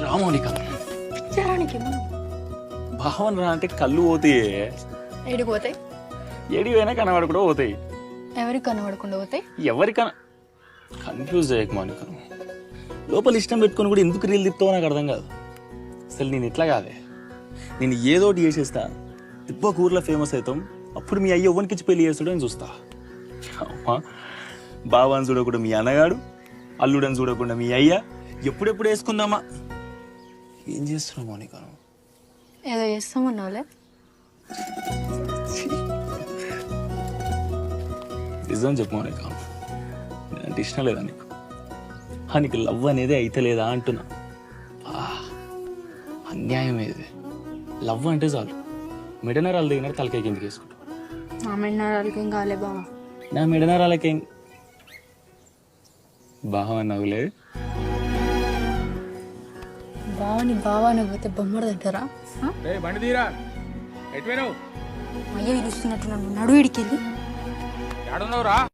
రామోనిక పిచ్చరానికి భావన రా అంటే కళ్ళు పోతాయి, ఏడికి పోతాయి? ఏడివైనా కనబడి కూడా పోతాయి. ఎవరికి కనబడకుండా పోతాయి? ఎవరికన్నా కన్ఫ్యూజ్ చేయకు మౌనిక. లోపల ఇష్టం పెట్టుకొని కూడా ఎందుకు రీల్ తిప్పుతావో నాకు అర్థం కాదు. అసలు నేను ఇట్లా కాదే, నేను ఏదోటి చేసేస్తా, తిప్ప ఊర్లో ఫేమస్ అవుతాం, అప్పుడు మీ అయ్య ఎవరికి ఇచ్చి పెళ్లి చేస్తాడో అని చూస్తా. అమ్మా, బావాని చూడకుండా మీ అన్నగాడు, అల్లుడని చూడకుండా మీ అయ్య, ఎప్పుడెప్పుడు వేసుకుందామా. ఏం చేస్తున్నావు మౌనిక? ఏదో చేస్తామన్నావులే. నిజం చెప్పు మౌనిక, అంటే ఇష్టం లేదా నీకు? నీకు లవ్ అనేది అయితే లేదా అంటున్నా. అన్యాయం ఏది? లవ్ అంటే చాలు, మెడనరాలు దిగినారు తలకాయ కిందకి వేసుకుంటావు. నా మెన్నరాలకి ఏం కాలే బావా. నా మెడనరాలకేం బావ నవ్వులే. బావని బావాని పోతే బొమ్మడు తింటారా? బండి తీరా, ఎటువైనావు? అయ్యో ఇరుస్తున్నట్టు నన్ను నడువిడికెళ్ళి ఏడున్నావురా?